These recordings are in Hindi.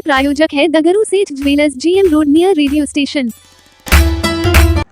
प्रायोजक है द गुरु सेठ jewellers, GM road near radio station.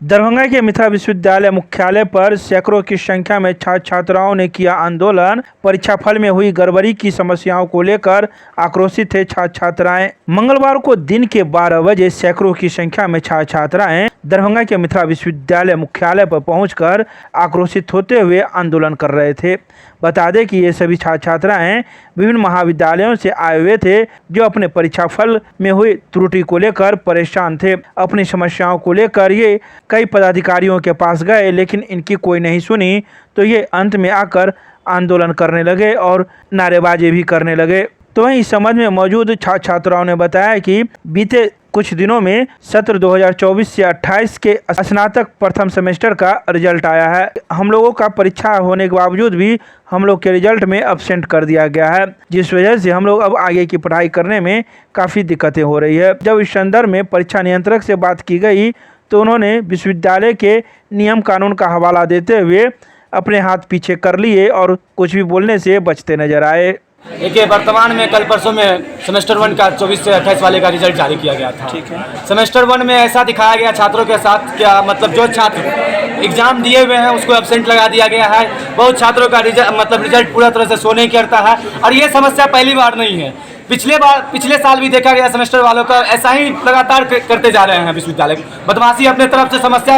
Darbhanga के मिथिला विश्वविद्यालय मुख्यालय पर सैकड़ों की संख्या में छात्र छात्राओं ने किया आंदोलन। परीक्षाफल में हुई गड़बड़ी की समस्याओं को लेकर आक्रोशित थे छात्र छात्राएं। मंगलवार को दिन के 12 बजे सैकड़ों की संख्या में छात्र छात्राएं दरभंगा के मिथिला विश्वविद्यालय मुख्यालय पर पहुंचकर आक्रोशित होते हुए आंदोलन कर रहे थे। बता दें कि ये सभी छात्र छात्राएं विभिन्न महाविद्यालयों से आए हुए थे, जो अपने परीक्षाफल में हुई त्रुटि को लेकर परेशान थे। अपनी समस्याओं को लेकर ये कई पदाधिकारियों के पास गए, लेकिन इनकी कोई नहीं सुनी, तो ये अंत में आकर आंदोलन करने लगे और नारेबाजी भी करने लगे। तो वहीं इस संबंध में मौजूद छात्र छात्राओं ने बताया कि बीते कुछ दिनों में सत्र 2024 से 28 के स्नातक प्रथम सेमेस्टर का रिजल्ट आया है। हम लोगों का परीक्षा होने के बावजूद भी हम लोग के रिजल्ट में एब्सेंट कर दिया गया है, जिस वजह से हम लोग अब आगे की पढ़ाई करने में काफ़ी दिक्कतें हो रही है। जब इस संदर्भ में परीक्षा नियंत्रक से बात की गई तो उन्होंने विश्वविद्यालय के नियम कानून का हवाला देते हुए अपने हाथ पीछे कर लिए और कुछ भी बोलने से बचते नजर आए। देखिए, वर्तमान में कल परसों में सेमेस्टर 1 का 24 से 28 वाले का रिजल्ट जारी किया गया था। ठीक है। सेमेस्टर 1 में ऐसा दिखाया गया छात्रों के साथ, क्या मतलब जो छात्र एग्जाम दिए हुए हैं उसको एब्सेंट लगा दिया गया है। बहुत छात्रों का रिजल्ट पूरा तरह से शो नहीं करता है, और ये समस्या पहली बार नहीं है। पिछले साल भी देखा गया सेमेस्टर वालों का ऐसा ही लगातार करते जा रहे हैं विश्वविद्यालय। बदमाशी अपने तरफ से समस्या,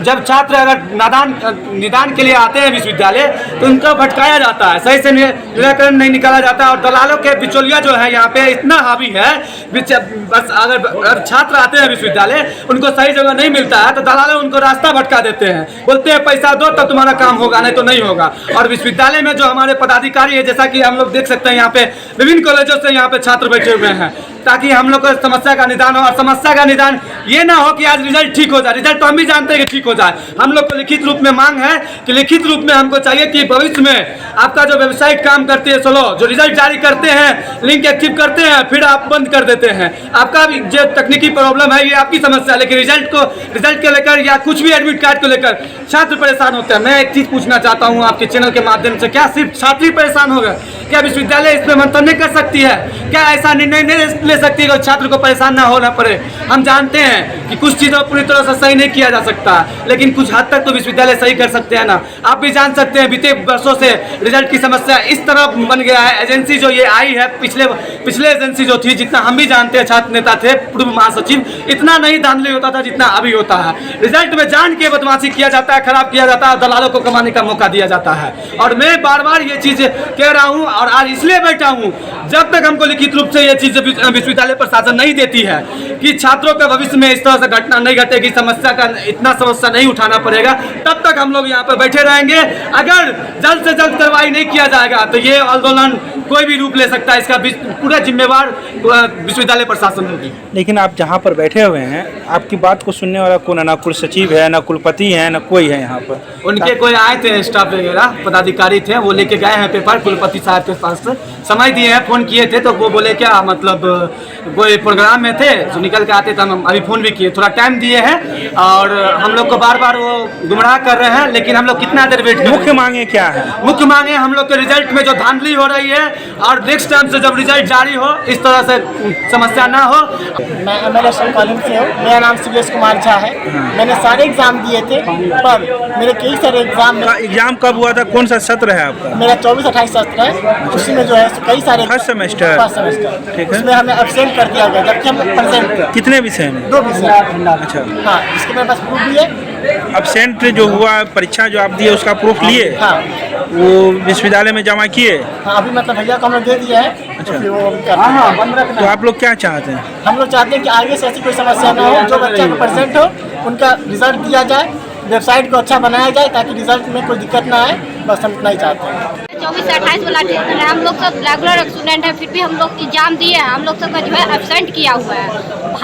जब छात्र अगर निदान के लिए आते हैं विश्वविद्यालय तो उनको भटकाया जाता है, सही से निराकरण नहीं निकाला जाता। और दलालों के बिचौलिया जो है यहाँ पे इतना हावी है, बस अगर छात्र आते हैं विश्वविद्यालय उनको सही जगह नहीं मिलता है तो दलालों उनको रास्ता भटका देते हैं, बोलते हैं पैसा दो तब तुम्हारा काम होगा, नहीं तो नहीं होगा। और विश्वविद्यालय में जो हमारे पदाधिकारी है, जैसा कि हम लोग देख सकते हैं यहाँ पे विभिन्न कॉलेजों से यहाँ पे छात्र बैठे हुए हैं, ताकि हम लोग को समस्या का निदान हो। और समस्या का निदान ये ना हो कि आज रिजल्ट ठीक हो जाए, रिजल्ट तो हम भी जानते हैं कि ठीक हो जाए। हम लोग को लिखित रूप में मांग है कि लिखित रूप में हमको चाहिए कि भविष्य में आपका जो व्यावसायिक काम करती है सोलो, जो रिजल्ट जारी करते हैं, लिंक एक्टिव करते हैं, फिर आप बंद कर देते हैं, आपका भी जो तकनीकी प्रॉब्लम है ये आपकी समस्या है, लेकिन रिजल्ट के लेकर या कुछ भी एडमिट कार्ड को लेकर छात्र परेशान होते हैं। मैं एक चीज पूछना चाहता हूँ आपके चैनल के माध्यम से, क्या सिर्फ छात्र ही परेशान हो गए? क्या विश्वविद्यालय इसमें मंथन नहीं कर सकती है? क्या ऐसा निर्णय नहीं ले सकती है कि छात्र को परेशान ना होना पड़े? हम जानते हैं कि कुछ चीज़ों पूरी तरह से सही नहीं किया जा सकता, लेकिन कुछ हद तक तो विश्वविद्यालय सही कर सकते हैं ना। आप भी जान सकते हैं बीते वर्षों से रिजल्ट की समस्या इस तरह बन गया है। एजेंसी जो ये आई है, पिछले एजेंसी जो थी, जितना हम भी जानते हैं, छात्र नेता थे, पूर्व महासचिव, इतना नहीं धांधली होता था जितना अभी होता है। रिजल्ट में जान के बदमाशी किया जाता है, खराब किया जाता है, दलालों को कमाने का मौका दिया जाता है। और मैं बार बार ये चीज़ कह रहा हूँ और आज इसलिए बैठा हूँ, जब तक हमको लिखित रूप से ये चीज़ विश्वविद्यालय प्रशासन नहीं देती है कि छात्रों का भविष्य में इस तरह से घटना नहीं घटेगी, समस्या नहीं उठाना पड़ेगा, तब तक हम लोग यहाँ पर बैठे रहेंगे। अगर जल्द से जल्द कार्रवाई नहीं किया जाएगा तो ये आंदोलन कोई भी रूप ले सकता है, इसका पूरा जिम्मेवार विश्वविद्यालय प्रशासन होगी। लेकिन आप जहाँ पर बैठे हुए हैं, आपकी बात को सुनने वाला कौन है? ना कुल सचिव है, ना कुलपति है, ना कोई है यहाँ पर। उनके कोई आए थे स्टाफ वगैरह पदाधिकारी थे, वो लेके गए हैं पेपर कुलपति साहब के पास से, समय दिए हैं, फोन किए थे तो वो बोले क्या मतलब कोई प्रोग्राम में थे जो निकल के आते थे। हम अभी फोन भी किए, थोड़ा टाइम दिए हैं और हम लोग को बार बार वो गुमराह कर रहे हैं, लेकिन हम लोग कितना देर वेट करें? मुख्य मांगे क्या है? मुख्य मांगे हम लोग के रिजल्ट में जो धांधली हो रही है, और नेक्स्ट टाइम से जब रिजल्ट जारी हो इस तरह से समस्या ना हो। मैं MLSM कॉलेज से हूँ, मेरा नाम शिवेश कुमार झा है। मैंने सारे एग्जाम दिए थे, पर मेरे कई सारे एग्जाम कब हुआ था? कौन सा सत्र है आपका? मेरा 24-28 सत्र है, उसी में जो है कई सारे फर्स्ट सेमेस्टर। ठीक है, उसमें हमें एब्सेंट कर दिया गया, जबकि हम प्रेजेंट। कितने विषय में? 2 विषय। अच्छा, हाँ, इसके मेरे पास प्रूफ भी है। एब्सेंट जो हुआ परीक्षा जो आप दिए उसका प्रूफ लिए? हाँ, वो विश्वविद्यालय में जमा किए? हाँ, अभी मतलब भैया को हमने दे दिया है। अच्छा, तो फिर वो बंद रखना। तो आप लोग क्या चाहते हैं? हम लोग चाहते हैं कि आगे से ऐसी कोई समस्या ना हो, जो बच्चा को परसेंट हो उनका रिजल्ट दिया जाए, वेबसाइट को अच्छा बनाया जाए ताकि रिजल्ट में कोई दिक्कत ना आए, बस हम इतना ही चाहते हैं। 24 से 28 वाला हम लोग सब रेगुलर स्टूडेंट हैं, फिर भी हम लोग एग्जाम दिए हैं, हम लोग सबका जो है एब्सेंट किया हुआ है।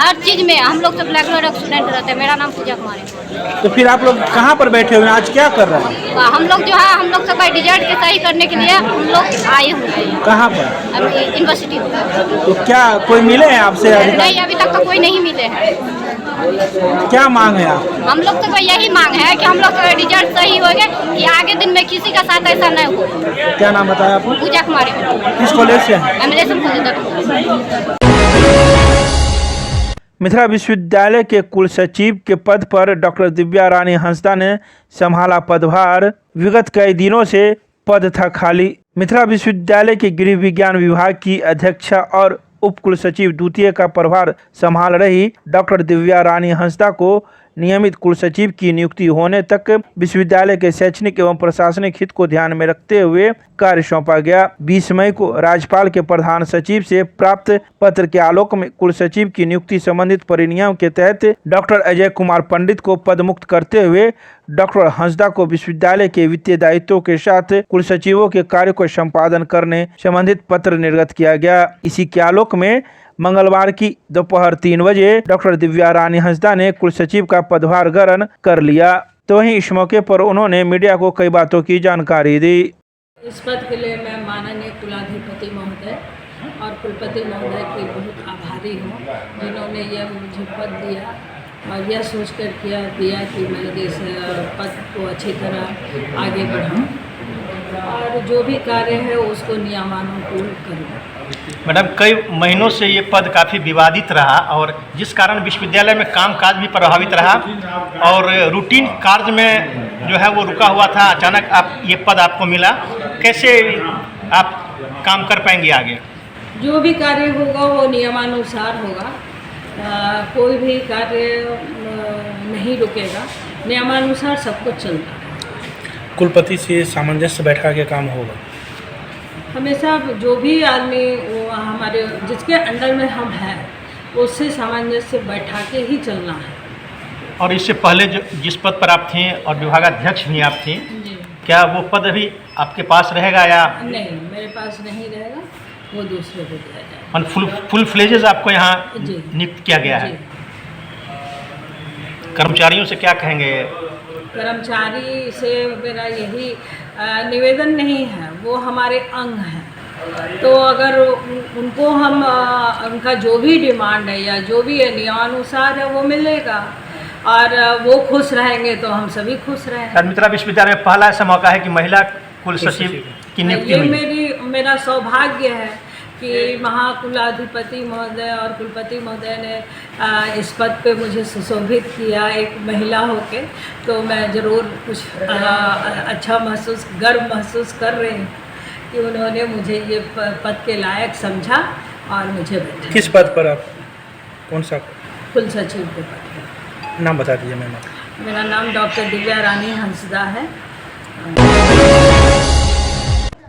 हर चीज़ में हम लोग सब रेगुलर स्टूडेंट रहते हैं। मेरा नाम पूजा कुमार है। तो फिर आप लोग कहाँ पर बैठे हुए हैं, आज क्या कर रहे हैं? हम लोग जो है हम लोग सबका रिजल्ट के सही करने के लिए हम लोग आए हुए हैं। कहाँ पर? यूनिवर्सिटी। तो क्या कोई मिले हैं आपसे? नहीं, अभी तक तो कोई नहीं मिले हैं। क्या मांग है आप? हम लोग तो यही मांग है कि हम लोग का रिजल्ट सही हो गया, कि आगे दिन में किसी का साथ ऐसा नहीं हो। क्या नाम बताया आपको? पूजा कुमारी। किस कॉलेज से? MLSM college. मिथिला विश्वविद्यालय के कुल सचिव के पद पर डॉक्टर दिव्या रानी हंसदा ने संभाला पदभार। विगत कई दिनों से पद था खाली। मिथिला विश्वविद्यालय के गृह विज्ञान विभाग की अध्यक्षा और उप कुल सचिव द्वितीय का प्रभार संभाल रही डॉक्टर दिव्या रानी हंसदा को नियमित कुल सचिव की नियुक्ति होने तक विश्वविद्यालय के शैक्षणिक एवं प्रशासनिक हित को ध्यान में रखते हुए कार्य सौंपा गया। 20 मई को राज्यपाल के प्रधान सचिव से प्राप्त पत्र के आलोक में कुल सचिव की नियुक्ति संबंधित परिनियम के तहत डॉक्टर अजय कुमार पंडित को पद मुक्त करते हुए डॉक्टर हंसदा को विश्वविद्यालय के वित्तीय दायित्वों के साथ कुल सचिवों के कार्य को संपादन करने संबंधित पत्र निर्गत किया गया। इसी के आलोक में मंगलवार की दोपहर 3 बजे डॉक्टर दिव्या रानी हंसदा ने कुल सचिव का पदभार ग्रहण कर लिया। तो वहीं इस मौके पर उन्होंने मीडिया को कई बातों की जानकारी दी। इस पद के लिए मैं माननीय कुलाधिपति महोदय और कुलपति महोदय की बहुत आभारी हूँ, जिन्होंने यह मुझे पद दिया और यह सोच कर दिया कि मैं इस पद को अच्छी तरह आगे बढ़ाऊँ और जो भी कार्य है उसको नियमानुकूल करूँ। मैडम, कई महीनों से ये पद काफ़ी विवादित रहा और जिस कारण विश्वविद्यालय में कामकाज भी प्रभावित रहा और रूटीन कार्य में जो है वो रुका हुआ था। अचानक ये पद आपको मिला, कैसे आप काम कर पाएंगे आगे? जो भी कार्य होगा वो नियमानुसार होगा। कोई भी कार्य नहीं रुकेगा, नियमानुसार सब कुछ चलता है। कुलपति से सामंजस्य बैठा के काम होगा। हमेशा जो भी आदमी वो हमारे जिसके अंडर में हम हैं उससे सामंजस्य बैठा के ही चलना है। और इससे पहले जिस पद पर आप थी और विभागाध्यक्ष भी आप थी, क्या वो पद अभी आपके पास रहेगा या नहीं? मेरे पास नहीं रहेगा, वो दूसरे को दिया जाएगा। फुल फ्लेजेस आपको यहाँ नियुक्त किया गया है। कर्मचारियों से क्या कहेंगे? कर्मचारी से मेरा यही निवेदन नहीं है, वो हमारे अंग हैं, तो अगर उनको हम उनका जो भी डिमांड है या जो भी नियमानुसार है वो मिलेगा और वो खुश रहेंगे तो हम सभी खुश रहेंगे। मिथिला विश्वविद्यालय में पहला ऐसा मौका है कि महिला कुल सचिव की नियुक्ति हुई। ये मेरा सौभाग्य है कि महाकुलाधिपति महोदय और कुलपति महोदय ने इस पद पे मुझे सुशोभित किया एक महिला होके, तो मैं ज़रूर कुछ अच्छा गर्व महसूस कर रही हूँ कि उन्होंने मुझे ये पद के लायक समझा और मुझे बैठा। किस पद पर आप? कौन सा? कुल सचिव के पद पर। नाम बता दीजिए मैम। मेरा नाम डॉक्टर दिव्या रानी हंसदा है।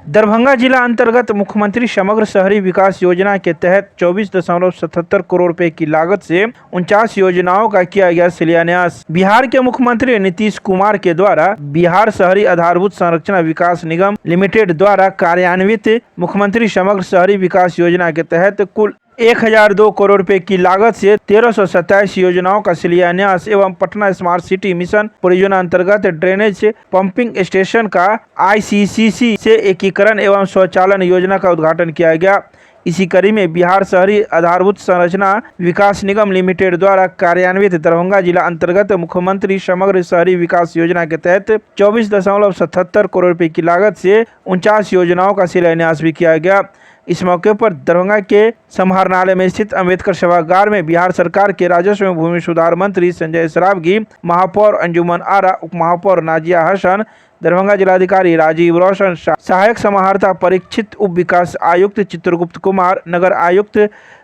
दरभंगा जिला अंतर्गत मुख्यमंत्री समग्र शहरी विकास योजना के तहत 24.77 करोड़ रुपए की लागत से 49 योजनाओं का किया गया शिलान्यास। बिहार के मुख्यमंत्री नीतीश कुमार के द्वारा बिहार शहरी आधारभूत संरचना विकास निगम लिमिटेड द्वारा कार्यान्वित मुख्यमंत्री समग्र शहरी विकास योजना के तहत कुल 1002 करोड़ रुपए की लागत से 1327 योजनाओं का शिलान्यास एवं पटना स्मार्ट सिटी मिशन परियोजना अंतर्गत ड्रेनेज पंपिंग स्टेशन का ICCC से एकीकरण एवं स्वचालन योजना का उद्घाटन किया गया। इसी कड़ी में बिहार शहरी आधारभूत संरचना विकास निगम लिमिटेड द्वारा कार्यान्वित दरभंगा जिला अंतर्गत मुख्यमंत्री समग्र शहरी विकास योजना के तहत 24.77 करोड़ रुपए की लागत से 49 योजनाओं का शिलान्यास भी किया गया। इस मौके पर दरभंगा के समाहरणालय में स्थित अम्बेडकर सभागार में बिहार सरकार के राजस्व एवं भूमि सुधार मंत्री संजय सरावगी, महापौर अंजुमन आरा, उप महापौर नाजिया हसन, दरभंगा जिलाधिकारी राजीव रोशन, सहायक समाहर्ता परीक्षित, उप विकास आयुक्त चित्रगुप्त कुमार, नगर आयुक्त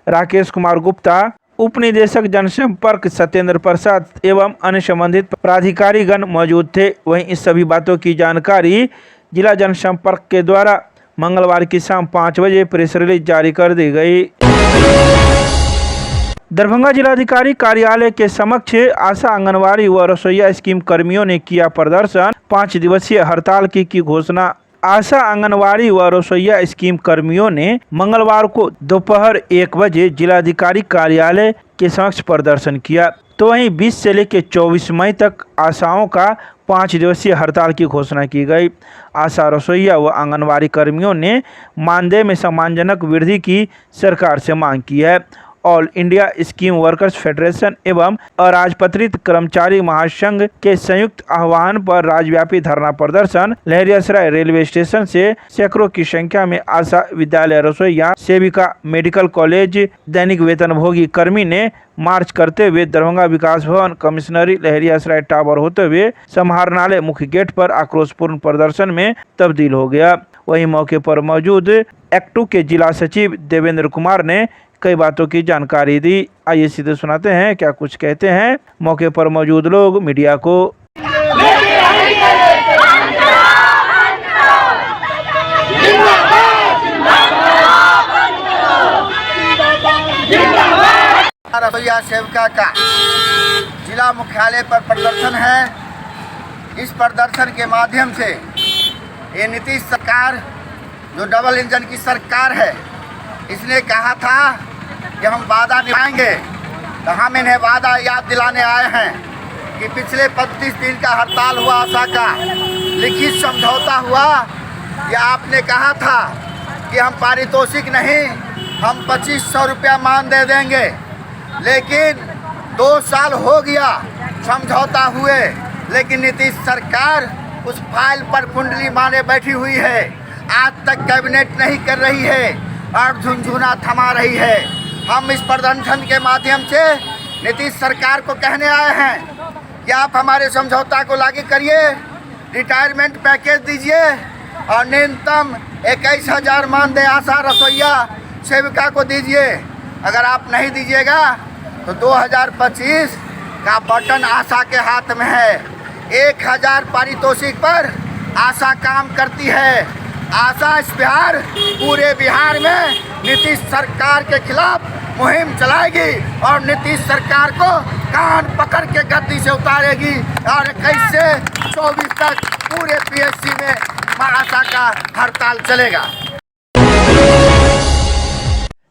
राकेश कुमार गुप्ता, उप निदेशक जनसंपर्क सत्येंद्र प्रसाद एवं अन्य संबंधित प्राधिकारीगण मौजूद थे। वहीं इस सभी बातों की जानकारी जिला जनसंपर्क के द्वारा मंगलवार की शाम 5 बजे प्रेस रिलीज जारी कर दी गई। दरभंगा जिलाधिकारी कार्यालय के समक्ष आशा, आंगनवाड़ी व रसोईया स्कीम कर्मियों ने किया प्रदर्शन। 5 दिवसीय हड़ताल की घोषणा। आशा, आंगनवाड़ी व रसोईया स्कीम कर्मियों ने मंगलवार को दोपहर 1 बजे जिलाधिकारी कार्यालय के समक्ष प्रदर्शन किया। तो वहीं 20 से लेकर 24 मई तक आशाओं का 5 दिवसीय हड़ताल की घोषणा की गई। आशा, रसोईया व आंगनवाड़ी कर्मियों ने मानदेय में सम्मानजनक वृद्धि की सरकार से मांग की है all India scheme workers federation एवं अराजपत्रित कर्मचारी महासंघ के संयुक्त आह्वान पर राज्यव्यापी धरना प्रदर्शन। लहरियासराय रेलवे स्टेशन से सैकड़ों की संख्या में आशा, विद्यालय रसोईया, सेविका, मेडिकल कॉलेज, दैनिक वेतनभोगी कर्मी ने मार्च करते हुए दरभंगा विकास भवन, कमिश्नरी, लहरियासराय टावर होते हुए समाहरणालय मुख्य गेट पर आक्रोशपूर्ण प्रदर्शन में तब्दील हो गया। वहीं मौके पर मौजूद एक्टू के जिला सचिव देवेंद्र कुमार ने कई बातों की जानकारी दी। आइए सीधे सुनाते हैं क्या कुछ कहते हैं मौके पर मौजूद लोग मीडिया को। रसोईया सेविका का जिला मुख्यालय पर प्रदर्शन है। इस प्रदर्शन के माध्यम से ये नीतीश सरकार जो डबल इंजन की सरकार है, इसने कहा था कि हम वादा निभाएंगे, तो हम इन्हें वादा याद दिलाने आए हैं कि पिछले 35 दिन का हड़ताल हुआ आशा का, लिखित समझौता हुआ। या आपने कहा था कि हम पारितोषिक नहीं, हम 2500 रुपया मान दे देंगे, लेकिन 2 साल हो गया समझौता हुए, लेकिन नीतीश सरकार उस फाइल पर कुंडली माने बैठी हुई है। आज तक कैबिनेट नहीं कर रही है और झुनझुना थमा रही है। हम इस प्रदर्शन के माध्यम से नीतीश सरकार को कहने आए हैं कि आप हमारे समझौता को लागू करिए, रिटायरमेंट पैकेज दीजिए और न्यूनतम 21,000 मानदेय आशा, रसोईया, सेविका को दीजिए। अगर आप नहीं दीजिएगा तो 2025 का बटन आशा के हाथ में है। 1000 पारितोषिक पर आशा काम करती है। आशा इस बिहार, पूरे बिहार में नीतीश सरकार के खिलाफ मुहिम चलाएगी और नीतीश सरकार को कान पकड़ के गद्दी से उतारेगी और 21 से 24 तक पूरे पीएससी में आशा का हड़ताल चलेगा।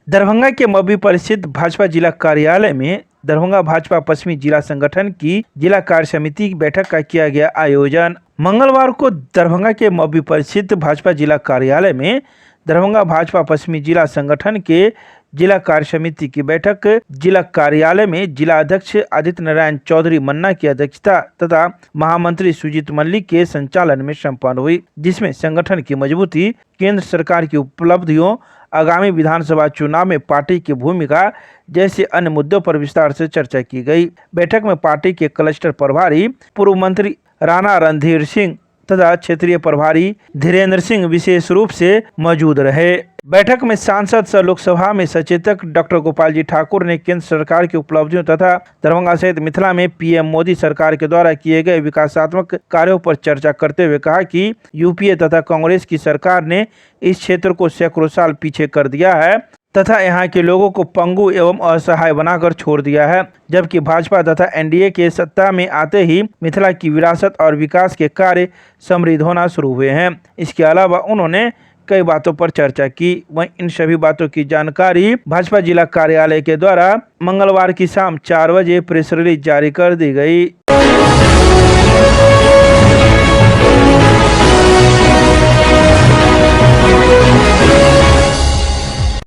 दरभंगा के मब्बी परिस्थित भाजपा जिला कार्यालय में दरभंगा भाजपा पश्चिमी जिला संगठन की जिला कार्य समिति की बैठक का किया गया आयोजन। मंगलवार को दरभंगा के मब्बी परिस्थित भाजपा जिला कार्यालय में दरभंगा भाजपा पश्चिमी जिला संगठन के जिला कार्य समिति की बैठक जिला कार्यालय में जिला अध्यक्ष आदित्य नारायण चौधरी मन्ना की अध्यक्षता तथा महामंत्री सुजीत मल्लिक के संचालन में संपन्न हुई, जिसमें संगठन की मजबूती, केंद्र सरकार की उपलब्धियों, आगामी विधानसभा चुनाव में पार्टी की भूमिका जैसे अन्य मुद्दों पर विस्तार से चर्चा की गई। बैठक में पार्टी के क्लस्टर प्रभारी पूर्व मंत्री राणा रणधीर सिंह तथा क्षेत्रीय प्रभारी धीरेन्द्र सिंह विशेष रूप से मौजूद रहे। बैठक में सांसद सह लोकसभा में सचेतक डॉक्टर गोपाल जी ठाकुर ने केंद्र सरकार की उपलब्धियों तथा दरभंगा सहित मिथिला में पीएम मोदी सरकार के द्वारा किए गए विकासात्मक कार्यों पर चर्चा करते हुए कहा कि यूपीए तथा कांग्रेस की सरकार ने इस क्षेत्र को सैकड़ों साल पीछे कर दिया है तथा यहाँ के लोगों को पंगु एवं असहाय बनाकर छोड़ दिया है, जबकि भाजपा तथा एनडीए के सत्ता में आते ही मिथिला की विरासत और विकास के कार्य समृद्ध होना शुरू हुए हैं। इसके अलावा उन्होंने कई बातों पर चर्चा की। वहीं इन सभी बातों की जानकारी भाजपा जिला कार्यालय के द्वारा मंगलवार की शाम 4 बजे प्रेस रिलीज जारी कर दी गई।